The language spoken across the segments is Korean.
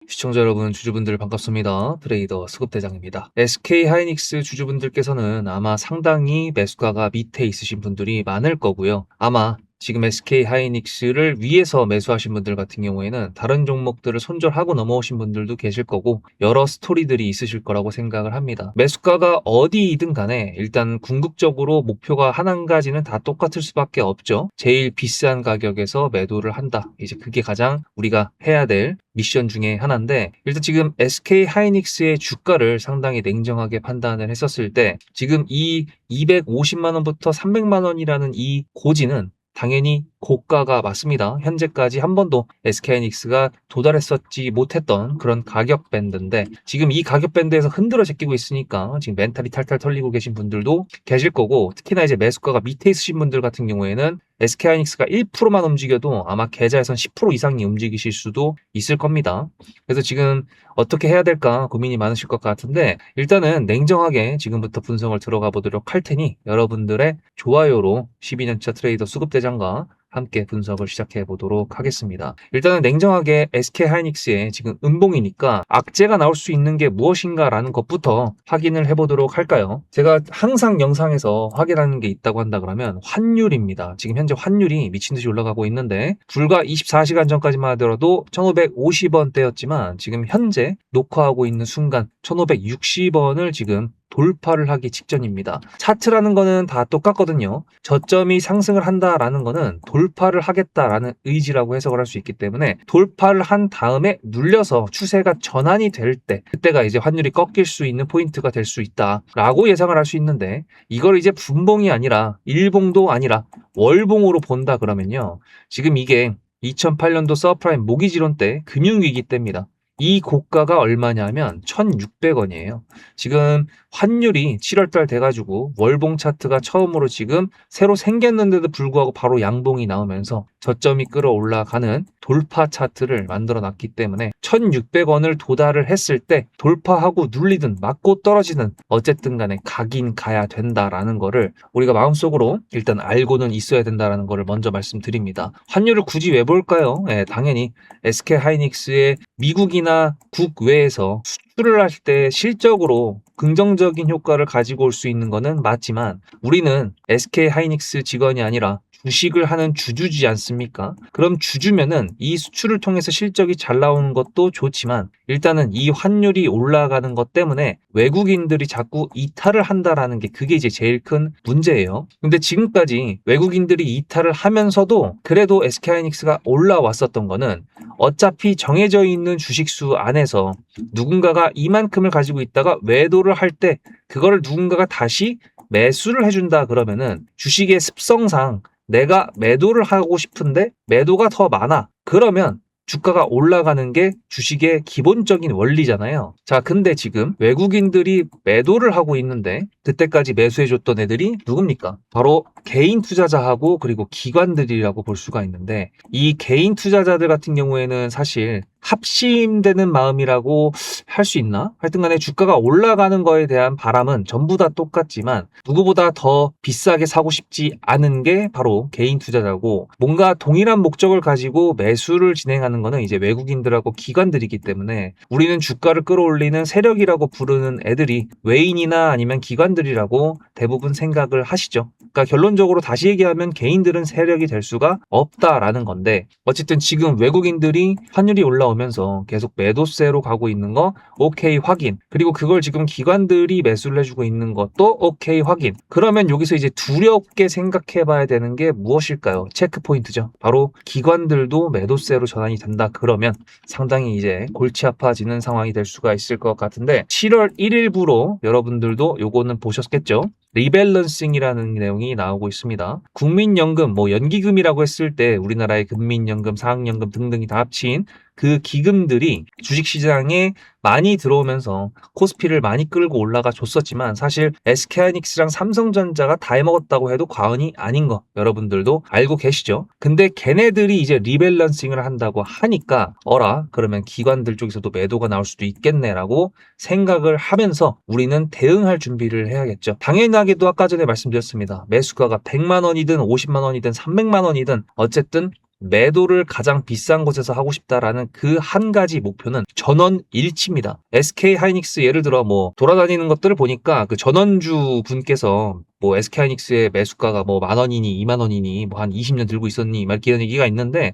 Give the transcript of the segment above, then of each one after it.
시청자 여러분, 주주분들 반갑습니다. 트레이더 수급대장입니다. SK 하이닉스 주주분들께서는 아마 상당히 매수가가 밑에 있으신 분들이 많을 거고요. 아마 지금 SK 하이닉스를 위에서 매수하신 분들 같은 경우에는 다른 종목들을 손절하고 넘어오신 분들도 계실 거고, 여러 스토리들이 있으실 거라고 생각을 합니다. 매수가가 어디이든 간에 일단 궁극적으로 목표가 한 가지는 다 똑같을 수밖에 없죠. 제일 비싼 가격에서 매도를 한다. 이제 그게 가장 우리가 해야 될 미션 중에 하나인데, 일단 지금 SK 하이닉스의 주가를 상당히 냉정하게 판단을 했었을 때 지금 이 250만 원부터 300만 원이라는 이 고지는 당연히 고가가 맞습니다. 현재까지 한 번도 SK하이닉스가 도달했었지 못했던 그런 가격 밴드인데, 지금 이 가격 밴드에서 흔들어 제끼고 있으니까 지금 멘탈이 탈탈 털리고 계신 분들도 계실 거고, 특히나 이제 매수가가 밑에 있으신 분들 같은 경우에는 SK하이닉스가 1%만 움직여도 아마 계좌에선 10% 이상이 움직이실 수도 있을 겁니다. 그래서 지금 어떻게 해야 될까 고민이 많으실 것 같은데, 일단은 냉정하게 지금부터 분석을 들어가 보도록 할 테니 여러분들의 좋아요로 12년차 트레이더 수급대장과 함께 분석을 시작해 보도록 하겠습니다. 일단은 냉정하게 SK 하이닉스의 지금 음봉이니까 악재가 나올 수 있는 게 무엇인가라는 것부터 확인을 해 보도록 할까요? 제가 항상 영상에서 확인하는 게 있다고 한다 그러면 환율입니다. 지금 현재 환율이 미친 듯이 올라가고 있는데, 불과 24시간 전까지만 하더라도 1550원대였지만 지금 현재 녹화하고 있는 순간 1560원을 지금 돌파를 하기 직전입니다. 차트라는 거는 다 똑같거든요. 저점이 상승을 한다라는 거는 돌파를 하겠다라는 의지라고 해석을 할 수 있기 때문에, 돌파를 한 다음에 눌려서 추세가 전환이 될 때, 그때가 이제 환율이 꺾일 수 있는 포인트가 될 수 있다라고 예상을 할 수 있는데, 이걸 이제 분봉이 아니라 일봉도 아니라 월봉으로 본다 그러면요, 지금 이게 2008년도 서프라임 모기지론 때 금융위기 때입니다. 이 고가가 얼마냐면 1,600원이에요. 지금 환율이 7월달 돼가지고 월봉 차트가 처음으로 지금 새로 생겼는데도 불구하고 바로 양봉이 나오면서 저점이 끌어올라가는 돌파 차트를 만들어 놨기 때문에, 1,600원을 도달을 했을 때 돌파하고 눌리든 맞고 떨어지든 어쨌든 간에 가긴 가야 된다라는 거를 우리가 마음속으로 일단 알고는 있어야 된다라는 거를 먼저 말씀드립니다. 환율을 굳이 왜 볼까요? 당연히 SK 하이닉스의 미국이나 국외에서 수출을 할 때 실적으로 긍정적인 효과를 가지고 올 수 있는 거는 맞지만, 우리는 SK 하이닉스 직원이 아니라 주식을 하는 주주지 않습니까? 그럼 주주면은 이 수출을 통해서 실적이 잘 나오는 것도 좋지만, 일단은 이 환율이 올라가는 것 때문에 외국인들이 자꾸 이탈을 한다라는 게, 그게 이제 제일 큰 문제예요. 근데 지금까지 외국인들이 이탈을 하면서도 그래도 SK하이닉스가 올라왔었던 거는, 어차피 정해져 있는 주식수 안에서 누군가가 이만큼을 가지고 있다가 매도를 할 때 그거를 누군가가 다시 매수를 해준다 그러면은, 주식의 습성상 내가 매도를 하고 싶은데 매도가 더 많아, 그러면 주가가 올라가는 게 주식의 기본적인 원리잖아요. 자, 근데 지금 외국인들이 매도를 하고 있는데 그때까지 매수해줬던 애들이 누굽니까? 바로 개인 투자자하고 그리고 기관들이라고 볼 수가 있는데, 이 개인 투자자들 같은 경우에는 사실 합심되는 마음이라고 할 수 있나? 하여튼 간에 주가가 올라가는 거에 대한 바람은 전부 다 똑같지만, 누구보다 더 비싸게 사고 싶지 않은 게 바로 개인 투자자고, 뭔가 동일한 목적을 가지고 매수를 진행하는 거는 이제 외국인들하고 기관들이기 때문에, 우리는 주가를 끌어올리는 세력이라고 부르는 애들이 외인이나 아니면 기관들이라고 대부분 생각을 하시죠. 그러니까 결론적으로 다시 얘기하면 개인들은 세력이 될 수가 없다라는 건데, 어쨌든 지금 외국인들이 환율이 올라오면서 계속 매도세로 가고 있는 거 오케이 확인, 그리고 그걸 지금 기관들이 매수를 해주고 있는 것도 오케이 확인. 그러면 여기서 이제 두렵게 생각해 봐야 되는 게 무엇일까요? 체크 포인트죠. 바로 기관들도 매도세로 전환이 된다 그러면 상당히 이제 골치 아파지는 상황이 될 수가 있을 것 같은데, 7월 1일부로 여러분들도 요거는 보셨겠죠? 리밸런싱이라는 내용이 나오고 있습니다. 국민연금, 뭐 연기금이라고 했을 때 우리나라의 국민연금, 사학연금 등등이 다 합친 그 기금들이 주식시장에 많이 들어오면서 코스피를 많이 끌고 올라가 줬었지만, 사실 SK하이닉스랑 삼성전자가 다 해먹었다고 해도 과언이 아닌 거 여러분들도 알고 계시죠? 근데 걔네들이 이제 리밸런싱을 한다고 하니까, 어라 그러면 기관들 쪽에서도 매도가 나올 수도 있겠네라고 생각을 하면서 우리는 대응할 준비를 해야겠죠. 당연하게도 아까 전에 말씀드렸습니다. 매수가가 100만 원이든 50만 원이든 300만 원이든 어쨌든 매도를 가장 비싼 곳에서 하고 싶다라는 그 한 가지 목표는 전원 일치입니다. SK 하이닉스 예를 들어 뭐 돌아다니는 것들을 보니까 그 전원주 분께서 뭐 SK 하이닉스의 매수가가 뭐 10,000원이니 20,000원이니 뭐 한 20년 들고 있었니 막 이런 얘기가 있는데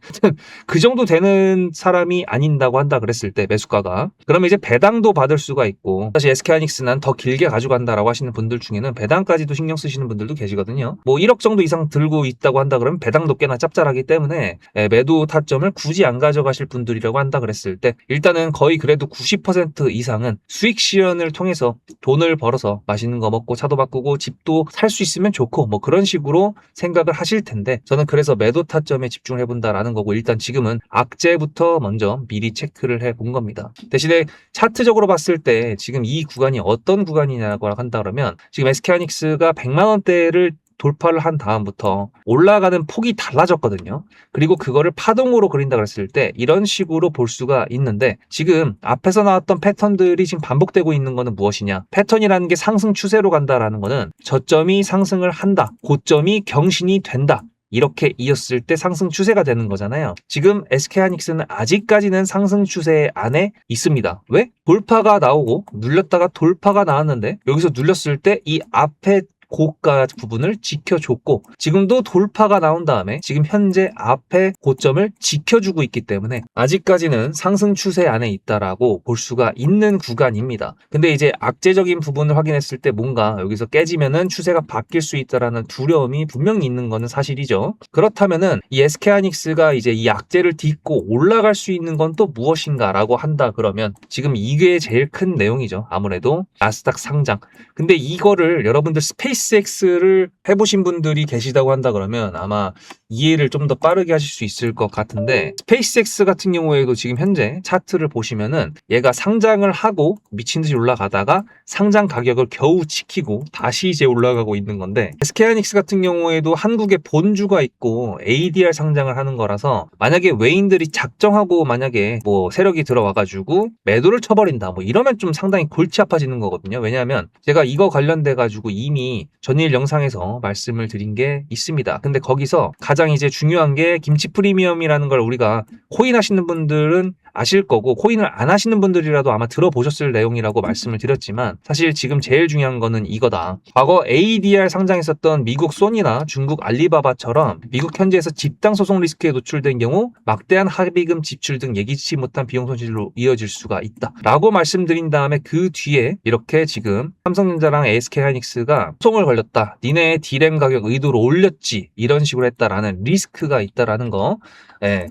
그 정도 되는 사람이 아닌다고 한다 그랬을 때 매수가가 그러면 이제 배당도 받을 수가 있고 사실 SK 하이닉스는 더 길게 가져간다라고 하시는 분들 중에는 배당까지도 신경 쓰시는 분들도 계시거든요. 뭐 1억 정도 이상 들고 있다고 한다 그러면 배당도 꽤나 짭짤하기 때문에 매도 타점을 굳이 안 가져가실 분들이라고 한다 그랬을 때 일단은 거의 그래도 90% 이상은 수익 실현을 통해서 돈을 벌어서 맛있는 거 먹고 차도 바꾸고 집도 살 수 있으면 좋고 뭐 그런 식으로 생각을 하실 텐데 저는 그래서 매도 타점에 집중을 해본다라는 거고 일단 지금은 악재부터 먼저 미리 체크를 해본 겁니다. 대신에 차트적으로 봤을 때 지금 이 구간이 어떤 구간이냐고 한다 그러면 지금 SK하이닉스가 100만 원대를 돌파를 한 다음부터 올라가는 폭이 달라졌거든요. 그리고 그거를 파동으로 그린다 그랬을 때 이런 식으로 볼 수가 있는데 지금 앞에서 나왔던 패턴들이 지금 반복되고 있는 거는 무엇이냐? 패턴이라는 게 상승 추세로 간다라는 거는 저점이 상승을 한다. 고점이 경신이 된다. 이렇게 이었을 때 상승 추세가 되는 거잖아요. 지금 SK하이닉스는 아직까지는 상승 추세 안에 있습니다. 왜? 돌파가 나오고 눌렸다가 돌파가 나왔는데 여기서 눌렸을 때 이 앞에 고가 부분을 지켜줬고 지금도 돌파가 나온 다음에 지금 현재 앞에 고점을 지켜주고 있기 때문에 아직까지는 상승 추세 안에 있다라고 볼 수가 있는 구간입니다. 근데 이제 악재적인 부분을 확인했을 때 뭔가 여기서 깨지면은 추세가 바뀔 수 있다라는 두려움이 분명히 있는 거는 사실이죠. 그렇다면은 이 SK하이닉스가 이제 이 악재를 딛고 올라갈 수 있는 건 또 무엇인가라고 한다 그러면 지금 이게 제일 큰 내용이죠. 아무래도 나스닥 상장. 근데 이거를 여러분들 스페이스X를 해보신 분들이 계시다고 한다 그러면 아마 이해를 좀 더 빠르게 하실 수 있을 것 같은데 스페이스X 같은 경우에도 지금 현재 차트를 보시면은 얘가 상장을 하고 미친 듯이 올라가다가 상장 가격을 겨우 지키고 다시 이제 올라가고 있는 건데 SK하이닉스 같은 경우에도 한국에 본주가 있고 ADR 상장을 하는 거라서 만약에 외인들이 작정하고 만약에 뭐 세력이 들어와가지고 매도를 쳐버린다 뭐 이러면 좀 상당히 골치 아파지는 거거든요. 왜냐하면 제가 이거 관련돼 가지고 이미 전일 영상에서 말씀을 드린 게 있습니다. 근데 거기서 가장 이제 중요한 게 김치 프리미엄이라는 걸 우리가 코인 하시는 분들은 아실 거고 코인을 안 하시는 분들이라도 아마 들어보셨을 내용이라고 말씀을 드렸지만 사실 지금 제일 중요한 거는 이거다. 과거 ADR 상장했었던 미국 소니나 중국 알리바바처럼 미국 현지에서 집단 소송 리스크에 노출된 경우 막대한 합의금 지출 등 예기치 못한 비용 손실로 이어질 수가 있다 라고 말씀드린 다음에 그 뒤에 이렇게 지금 삼성전자랑 SK하이닉스가 소송을 걸렸다. 니네 D램 가격 의도로 올렸지. 이런 식으로 했다라는 리스크가 있다라는 거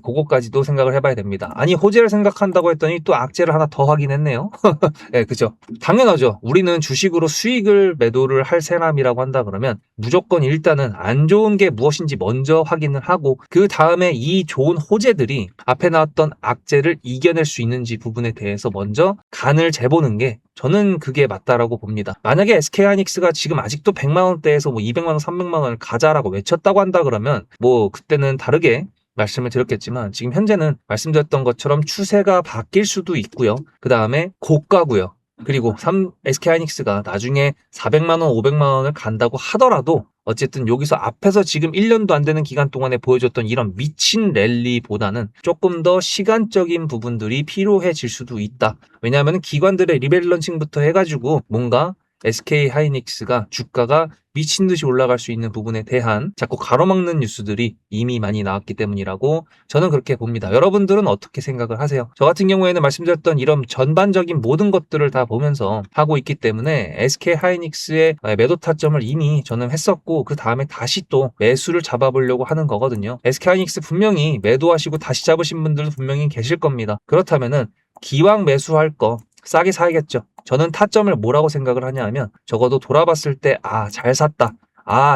그거까지도 생각을 해봐야 됩니다. 아니 호재를 생각한다고 했더니 또 악재를 하나 더 확인했네요. 그죠? 당연하죠. 우리는 주식으로 수익을 매도를 할 사람이라고 한다 그러면 무조건 일단은 안 좋은 게 무엇인지 먼저 확인을 하고 그 다음에 이 좋은 호재들이 앞에 나왔던 악재를 이겨낼 수 있는지 부분에 대해서 먼저 간을 재보는 게 저는 그게 맞다라고 봅니다. 만약에 SK하이닉스가 지금 아직도 100만 원대에서 뭐 200만 원, 300만 원을 가자라고 외쳤다고 한다 그러면 뭐 그때는 다르게 말씀을 드렸겠지만 지금 현재는 말씀드렸던 것처럼 추세가 바뀔 수도 있고요. 그 다음에 고가고요. 그리고 SK하이닉스가 나중에 400만 원, 500만 원을 간다고 하더라도 어쨌든 여기서 앞에서 지금 1년도 안 되는 기간 동안에 보여줬던 이런 미친 랠리보다는 조금 더 시간적인 부분들이 필요해질 수도 있다. 왜냐하면 기관들의 리밸런싱부터 해가지고 뭔가 SK하이닉스가 주가가 미친 듯이 올라갈 수 있는 부분에 대한 자꾸 가로막는 뉴스들이 이미 많이 나왔기 때문이라고 저는 그렇게 봅니다. 여러분들은 어떻게 생각을 하세요? 저 같은 경우에는 말씀드렸던 이런 전반적인 모든 것들을 다 보면서 하고 있기 때문에 SK하이닉스의 매도 타점을 이미 저는 했었고 그 다음에 다시 또 매수를 잡아보려고 하는 거거든요. SK하이닉스 분명히 매도하시고 다시 잡으신 분들도 분명히 계실 겁니다. 그렇다면은 기왕 매수할 거 싸게 사야겠죠. 저는 타점을 뭐라고 생각을 하냐 하면 적어도 돌아봤을 때 잘 샀다.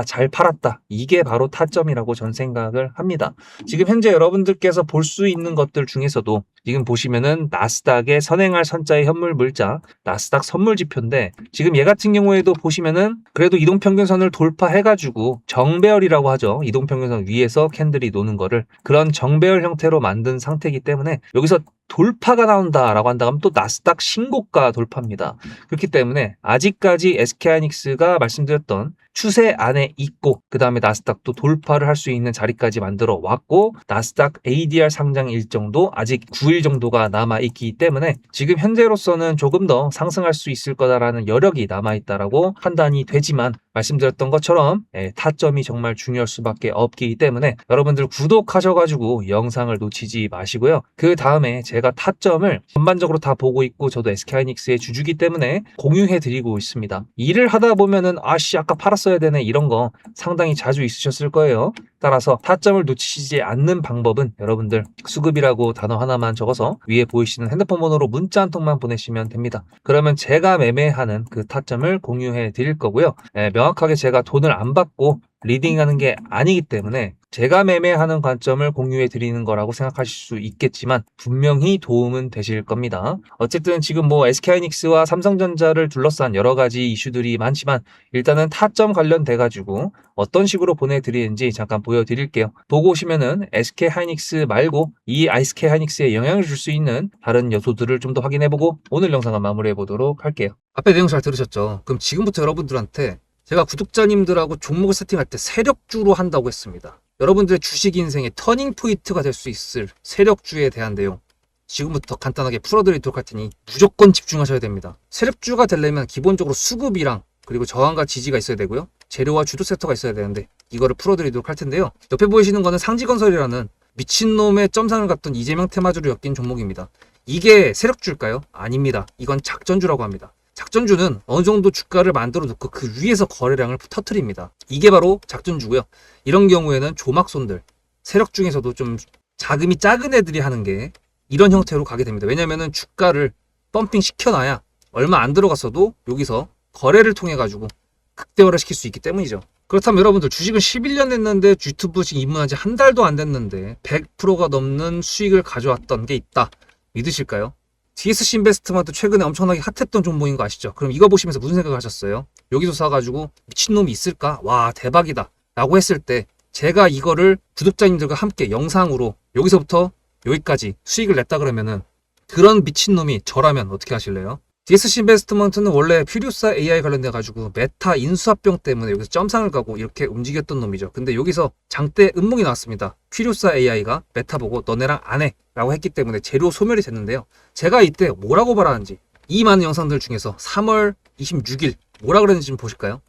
잘 팔았다. 이게 바로 타점이라고 전 생각을 합니다. 지금 현재 여러분들께서 볼 수 있는 것들 중에서도 지금 보시면은 나스닥의 선행할 선자의 현물 물자, 나스닥 선물 지표인데 지금 얘 같은 경우에도 보시면은 그래도 이동평균선을 돌파해가지고 정배열이라고 하죠. 이동평균선 위에서 캔들이 노는 거를 그런 정배열 형태로 만든 상태이기 때문에 여기서 돌파가 나온다라고 한다 하면 또 나스닥 신고가 돌파입니다. 그렇기 때문에 아직까지 SK하이닉스가 말씀드렸던 추세 안에 있고 그 다음에 나스닥도 돌파를 할 수 있는 자리까지 만들어 왔고 나스닥 ADR 상장 일정도 아직 9일 정도가 남아있기 때문에 지금 현재로서는 조금 더 상승할 수 있을 거다라는 여력이 남아있다라고 판단이 되지만 말씀드렸던 것처럼 타점이 정말 중요할 수밖에 없기 때문에 여러분들 구독하셔가지고 영상을 놓치지 마시고요. 그 다음에 제가 타점을 전반적으로 다 보고 있고 저도 SK하이닉스의 주주기 때문에 공유해드리고 있습니다. 일을 하다 보면은 아씨 아까 팔았어야 되네 이런 거 상당히 자주 있으셨을 거예요. 따라서 타점을 놓치지 않는 방법은 여러분들 수급이라고 단어 하나만 적어서 위에 보이시는 핸드폰 번호로 문자 한 통만 보내시면 됩니다. 그러면 제가 매매하는 그 타점을 공유해 드릴 거고요. 명확하게 제가 돈을 안 받고 리딩하는 게 아니기 때문에 제가 매매하는 관점을 공유해 드리는 거라고 생각하실 수 있겠지만 분명히 도움은 되실 겁니다. 어쨌든 지금 뭐 SK하이닉스와 삼성전자를 둘러싼 여러 가지 이슈들이 많지만 일단은 타점 관련돼 가지고 어떤 식으로 보내드리는지 잠깐 보여드릴게요. 보고 오시면은 SK하이닉스 말고 이 SK하이닉스에 영향을 줄 수 있는 다른 요소들을 좀 더 확인해보고 오늘 영상을 마무리해 보도록 할게요. 앞에 내용 잘 들으셨죠? 그럼 지금부터 여러분들한테 제가 구독자님들하고 종목을 세팅할 때 세력주로 한다고 했습니다. 여러분들의 주식 인생의 터닝 포인트가 될 수 있을 세력주에 대한 내용 지금부터 간단하게 풀어드리도록 할 테니 무조건 집중하셔야 됩니다. 세력주가 되려면 기본적으로 수급이랑 그리고 저항과 지지가 있어야 되고요. 재료와 주도 섹터가 있어야 되는데 이거를 풀어드리도록 할 텐데요. 옆에 보이시는 거는 상지건설이라는 미친놈의 점상을 갖던 이재명 테마주로 엮인 종목입니다. 이게 세력주일까요? 아닙니다. 이건 작전주라고 합니다. 작전주는 어느 정도 주가를 만들어 놓고 그 위에서 거래량을 터트립니다. 이게 바로 작전주고요. 이런 경우에는 조막손들, 세력 중에서도 좀 자금이 작은 애들이 하는 게 이런 형태로 가게 됩니다. 왜냐면은 주가를 펌핑 시켜놔야 얼마 안 들어갔어도 여기서 거래를 통해 가지고 극대화를 시킬 수 있기 때문이죠. 그렇다면 여러분들 주식을 11년 했는데 유튜브 지금 입문한 지 한 달도 안 됐는데 100%가 넘는 수익을 가져왔던 게 있다. 믿으실까요? DSC 인베스트먼트 최근에 엄청나게 핫했던 종목인 거 아시죠? 그럼 이거 보시면서 무슨 생각을 하셨어요? 여기서 사가지고 미친놈이 있을까? 와 대박이다 라고 했을 때 제가 이거를 구독자님들과 함께 영상으로 여기서부터 여기까지 수익을 냈다 그러면은 그런 미친놈이 저라면 어떻게 하실래요? DSC 인베스트먼트는 원래 퓨리오사 AI 관련돼 가지고 메타 인수합병 때문에 여기서 점상을 가고 이렇게 움직였던 놈이죠. 근데 여기서 장대 음목이 나왔습니다. 퓨리오사 AI가 메타 보고 너네랑 안 해 라고 했기 때문에 재료 소멸이 됐는데요. 제가 이때 뭐라고 말하는지 이 많은 영상들 중에서 3월 26일 뭐라 그랬는지 좀 보실까요?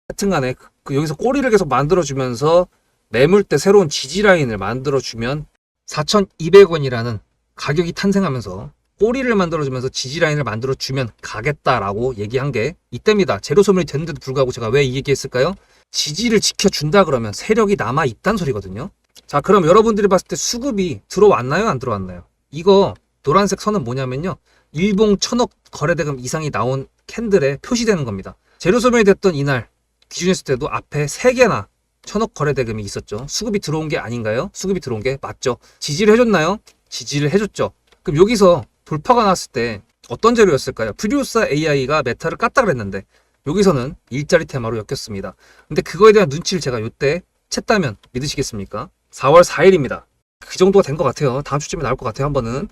하여튼간에 여기서 꼬리를 계속 만들어주면서 매물대 새로운 지지라인을 만들어주면 4,200원이라는 가격이 탄생하면서 꼬리를 만들어주면서 지지라인을 만들어주면 가겠다라고 얘기한 게 이때입니다. 재료 소멸이 됐는데도 불구하고 제가 왜 이 얘기했을까요? 지지를 지켜준다 그러면 세력이 남아있단 소리거든요. 자 그럼 여러분들이 봤을 때 수급이 들어왔나요? 안 들어왔나요? 이거 노란색 선은 뭐냐면요. 일봉 1,000억 거래대금 이상이 나온 캔들에 표시되는 겁니다. 재료 소멸이 됐던 이날 기준했을 때도 앞에 3개나 1,000억 거래대금이 있었죠. 수급이 들어온 게 아닌가요? 수급이 들어온 게 맞죠. 지지를 해줬나요? 지지를 해줬죠. 그럼 여기서 돌파가 났을 때 어떤 재료였을까요? 퓨리오사 AI가 메타를 깠다 그랬는데 여기서는 일자리 테마로 엮였습니다. 근데 그거에 대한 눈치를 제가 이때 챘다면 믿으시겠습니까? 4월 4일입니다. 그 정도가 된 것 같아요. 다음 주쯤에 나올 것 같아요. 한번은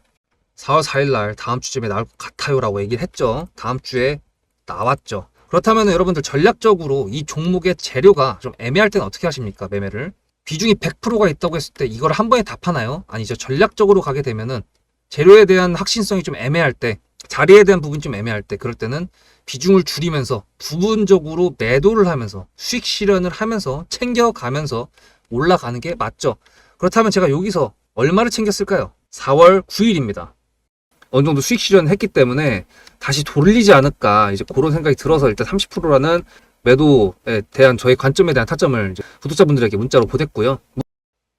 4월 4일 날 다음 주쯤에 나올 것 같아요 라고 얘기를 했죠. 다음 주에 나왔죠. 그렇다면 여러분들 전략적으로 이 종목의 재료가 좀 애매할 때는 어떻게 하십니까? 매매를 비중이 100%가 있다고 했을 때 이걸 한 번에 다 파나요? 아니죠. 전략적으로 가게 되면은 재료에 대한 확신성이 좀 애매할 때, 자리에 대한 부분이 좀 애매할 때, 그럴 때는 비중을 줄이면서 부분적으로 매도를 하면서 수익 실현을 하면서 챙겨가면서 올라가는 게 맞죠. 그렇다면 제가 여기서 얼마를 챙겼을까요? 4월 9일입니다. 어느 정도 수익 실현을 했기 때문에 다시 돌리지 않을까 이제 그런 생각이 들어서 일단 30%라는 매도에 대한 저의 관점에 대한 타점을 이제 구독자분들에게 문자로 보냈고요.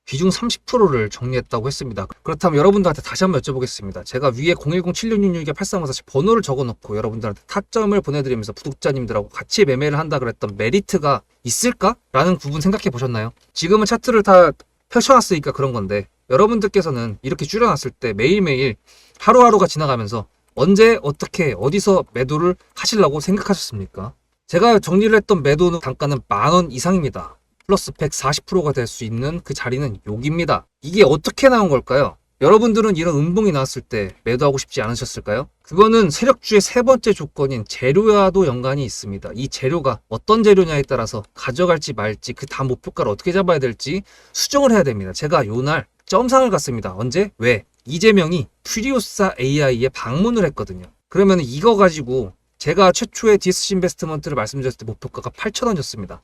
비중 30%를 정리했다고 했습니다. 그렇다면 여러분들한테 다시 한번 여쭤보겠습니다. 제가 위에 010-7666-8354 번호를 적어놓고 여러분들한테 타점을 보내드리면서 구독자님들하고 같이 매매를 한다 그랬던 메리트가 있을까? 라는 부분 생각해 보셨나요? 지금은 차트를 다 펼쳐놨으니까 그런 건데 여러분들께서는 이렇게 줄여놨을 때 매일매일 하루하루가 지나가면서 언제 어떻게 어디서 매도를 하시려고 생각하셨습니까? 제가 정리를 했던 매도 단가는 10,000원 이상입니다. 플러스 140%가 될 수 있는 그 자리는 여기입니다. 이게 어떻게 나온 걸까요? 여러분들은 이런 음봉이 나왔을 때 매도하고 싶지 않으셨을까요? 그거는 세력주의 세 번째 조건인 재료와도 연관이 있습니다. 이 재료가 어떤 재료냐에 따라서 가져갈지 말지 그 다음 목표가를 어떻게 잡아야 될지 수정을 해야 됩니다. 제가 요날 점상을 갔습니다. 언제? 왜? 이재명이 퓨리오사 AI에 방문을 했거든요. 그러면 이거 가지고 제가 최초의 DSC 인베스트먼트를 말씀드렸을 때 목표가가 8,000원이었습니다.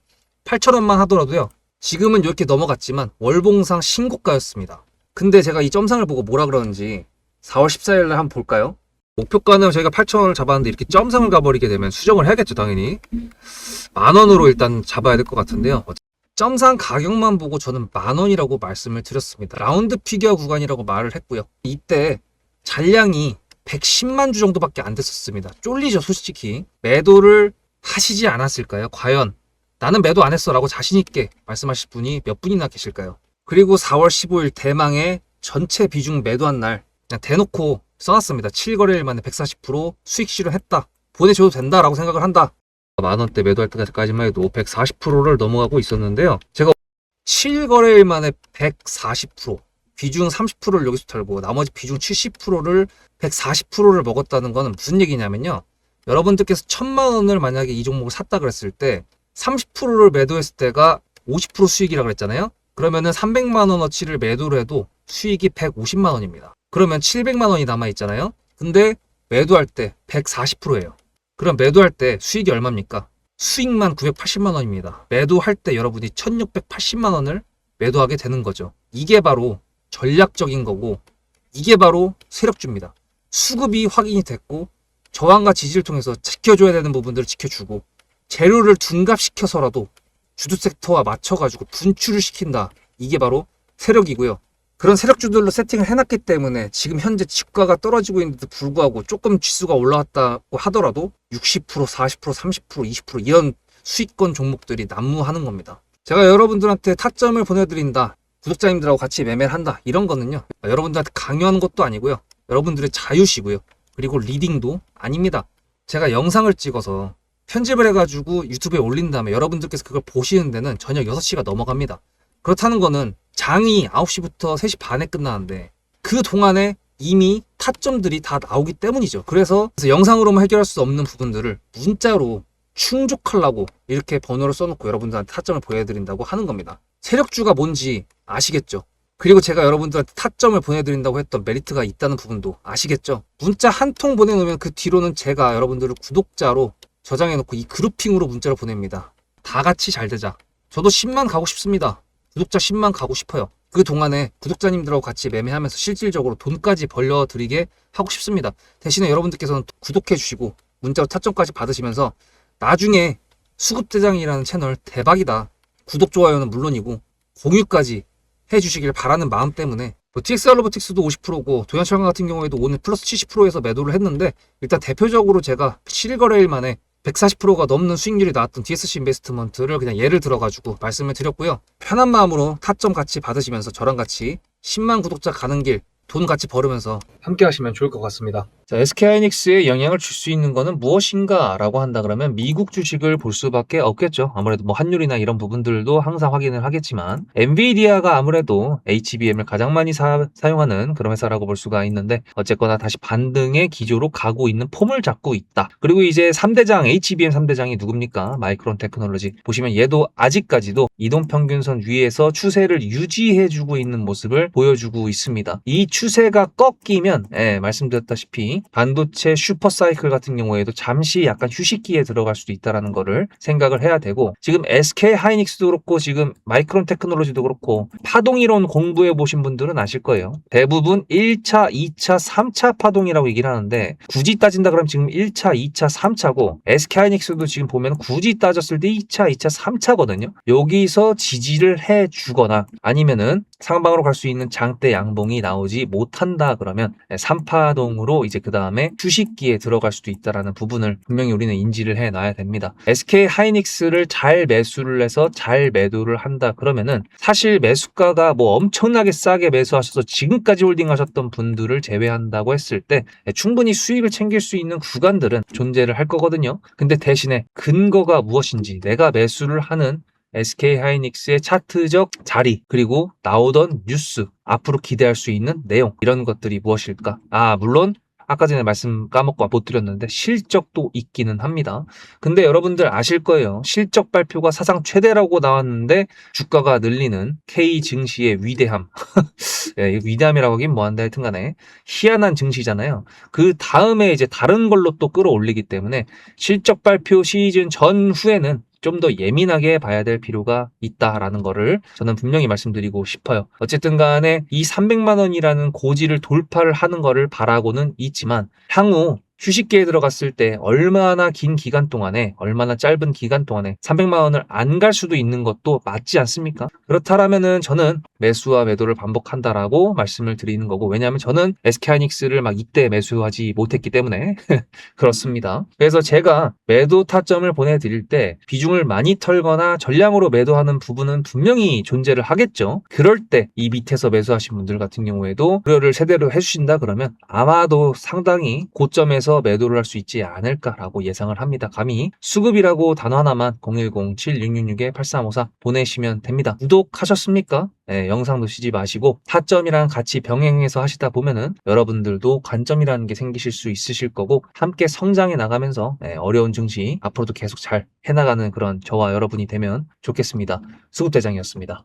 8,000원만 하더라도요. 지금은 이렇게 넘어갔지만 월봉상 신고가였습니다. 근데 제가 이 점상을 보고 뭐라 그러는지 4월 14일 날 한번 볼까요? 목표가는 저희가 8,000원을 잡았는데 이렇게 점상을 가버리게 되면 수정을 해야겠죠, 당연히. 10,000원으로 일단 잡아야 될 것 같은데요. 점상 가격만 보고 저는 10,000원이라고 말씀을 드렸습니다. 라운드 피겨 구간이라고 말을 했고요. 이때 잔량이 110만 주 정도밖에 안 됐었습니다. 쫄리죠, 솔직히. 매도를 하시지 않았을까요? 과연 나는 매도 안 했어 라고 자신있게 말씀하실 분이 몇 분이나 계실까요? 그리고 4월 15일 대망의 전체 비중 매도한 날 그냥 대놓고 써놨습니다. 7거래일 만에 140% 수익 실현했다. 보내줘도 된다라고 생각을 한다. 10,000원대 매도할 때까지만 해도 140%를 넘어가고 있었는데요. 제가 7거래일 만에 140%, 비중 30%를 여기서 털고 나머지 비중 70%를 140%를 먹었다는 거는 무슨 얘기냐면요. 여러분들께서 1,000만 원을 만약에 이 종목을 샀다 그랬을 때 30%를 매도했을 때가 50% 수익이라고 그랬잖아요. 그러면은 300만 원어치를 매도를 해도 수익이 150만 원입니다. 그러면 700만 원이 남아 있잖아요. 근데 매도할 때 140%예요. 그럼 매도할 때 수익이 얼마입니까? 수익만 980만 원입니다. 매도할 때 여러분이 1680만 원을 매도하게 되는 거죠. 이게 바로 전략적인 거고 이게 바로 세력주입니다. 수급이 확인이 됐고 저항과 지지를 통해서 지켜줘야 되는 부분들을 지켜주고 재료를 둔갑시켜서라도 주도 섹터와 맞춰가지고 분출을 시킨다. 이게 바로 세력이고요. 그런 세력주들로 세팅을 해놨기 때문에 지금 현재 주가가 떨어지고 있는데도 불구하고 조금 지수가 올라왔다고 하더라도 60%, 40%, 30%, 20% 이런 수익권 종목들이 난무하는 겁니다. 제가 여러분들한테 타점을 보내드린다. 구독자님들하고 같이 매매를 한다. 이런 거는요. 여러분들한테 강요하는 것도 아니고요. 여러분들의 자유시고요. 그리고 리딩도 아닙니다. 제가 영상을 찍어서 편집을 해가지고 유튜브에 올린 다음에 여러분들께서 그걸 보시는 데는 저녁 6시가 넘어갑니다. 그렇다는 거는 장이 9시부터 3시 반에 끝나는데 그 동안에 이미 타점들이 다 나오기 때문이죠. 그래서 영상으로만 해결할 수 없는 부분들을 문자로 충족하려고 이렇게 번호를 써놓고 여러분들한테 타점을 보여드린다고 하는 겁니다. 세력주가 뭔지 아시겠죠? 그리고 제가 여러분들한테 타점을 보내드린다고 했던 메리트가 있다는 부분도 아시겠죠? 문자 한 통 보내놓으면 그 뒤로는 제가 여러분들을 구독자로 저장해놓고 이 그룹핑으로 문자를 보냅니다. 다 같이 잘 되자. 저도 10만 가고 싶습니다. 구독자 10만 가고 싶어요. 그 동안에 구독자님들하고 같이 매매하면서 실질적으로 돈까지 벌려드리게 하고 싶습니다. 대신에 여러분들께서는 구독해 주시고 문자로 타점까지 받으시면서 나중에 수급대장이라는 채널 대박이다. 구독, 좋아요는 물론이고 공유까지 해주시길 바라는 마음 때문에 TXR 로보틱스도 50%고 도연철강 같은 경우에도 오늘 플러스 70%에서 매도를 했는데 일단 대표적으로 제가 7거래일 만에 140%가 넘는 수익률이 나왔던 DSC 인베스트먼트를 그냥 예를 들어가지고 말씀을 드렸고요. 편한 마음으로 타점 같이 받으시면서 저랑 같이 10만 구독자 가는 길 돈 같이 벌으면서 함께 하시면 좋을 것 같습니다. 자, SK하이닉스에 영향을 줄 수 있는 거는 무엇인가 라고 한다 그러면 미국 주식을 볼 수밖에 없겠죠. 아무래도 뭐 환율이나 이런 부분들도 항상 확인을 하겠지만 엔비디아가 아무래도 HBM을 가장 많이 사용하는 그런 회사라고 볼 수가 있는데 어쨌거나 다시 반등의 기조로 가고 있는 폼을 잡고 있다. 그리고 이제 3대장 HBM 3대장이 누굽니까? 마이크론 테크놀로지. 보시면 얘도 아직까지도 이동평균선 위에서 추세를 유지해주고 있는 모습을 보여주고 있습니다. 이 추세가 꺾이면 말씀드렸다시피 반도체 슈퍼사이클 같은 경우에도 잠시 약간 휴식기에 들어갈 수도 있다는 거를 생각을 해야 되고 지금 SK하이닉스도 그렇고 지금 마이크론 테크놀로지도 그렇고 파동이론 공부해 보신 분들은 아실 거예요. 대부분 1차, 2차, 3차 파동이라고 얘기를 하는데 굳이 따진다 그러면 지금 1차, 2차, 3차고 SK하이닉스도 지금 보면 굳이 따졌을 때 2차, 2차, 3차거든요. 여기서 지지를 해 주거나 아니면은 상방으로 갈 수 있는 장대 양봉이 나오지 못한다 그러면 3파동으로 이제 그 다음에 휴식기에 들어갈 수도 있다라는 부분을 분명히 우리는 인지를 해놔야 됩니다. SK 하이닉스를 잘 매수를 해서 잘 매도를 한다 그러면은 사실 매수가가 뭐 엄청나게 싸게 매수하셔서 지금까지 홀딩하셨던 분들을 제외한다고 했을 때 충분히 수익을 챙길 수 있는 구간들은 존재를 할 거거든요. 근데 대신에 근거가 무엇인지, 내가 매수를 하는 SK 하이닉스의 차트적 자리, 그리고 나오던 뉴스, 앞으로 기대할 수 있는 내용, 이런 것들이 무엇일까? 물론 아까 전에 말씀 까먹고 못 드렸는데 실적도 있기는 합니다. 근데 여러분들 아실 거예요. 실적 발표가 사상 최대라고 나왔는데 주가가 늘리는 K 증시의 위대함. 예, 위대함이라고 하긴 뭐한데 하여튼 간에 희한한 증시잖아요. 그 다음에 이제 다른 걸로 또 끌어올리기 때문에 실적 발표 시즌 전후에는 좀 더 예민하게 봐야 될 필요가 있다라는 거를 저는 분명히 말씀드리고 싶어요. 어쨌든 간에 이 300만 원이라는 고지를 돌파를 하는 거를 바라고는 있지만 향후 휴식기에 들어갔을 때 얼마나 긴 기간 동안에, 얼마나 짧은 기간 동안에 300만 원을 안 갈 수도 있는 것도 맞지 않습니까? 그렇다라면은 저는 매수와 매도를 반복한다라고 말씀을 드리는 거고, 왜냐하면 저는 SK하이닉스를 막 이때 매수하지 못했기 때문에 그렇습니다. 그래서 제가 매도 타점을 보내드릴 때 비중을 많이 털거나 전량으로 매도하는 부분은 분명히 존재를 하겠죠. 그럴 때 이 밑에서 매수하신 분들 같은 경우에도 고려를 제대로 해주신다 그러면 아마도 상당히 고점에서 매도를 할 수 있지 않을까라고 예상을 합니다. 감히 수급이라고 단어 하나만 010-7666-8354 보내시면 됩니다. 구독하셨습니까? 네, 영상 놓치지 마시고 타점이랑 같이 병행해서 하시다 보면은 여러분들도 관점이라는 게 생기실 수 있으실 거고, 함께 성장해 나가면서 어려운 증시 앞으로도 계속 잘 해나가는 그런 저와 여러분이 되면 좋겠습니다. 수급대장이었습니다.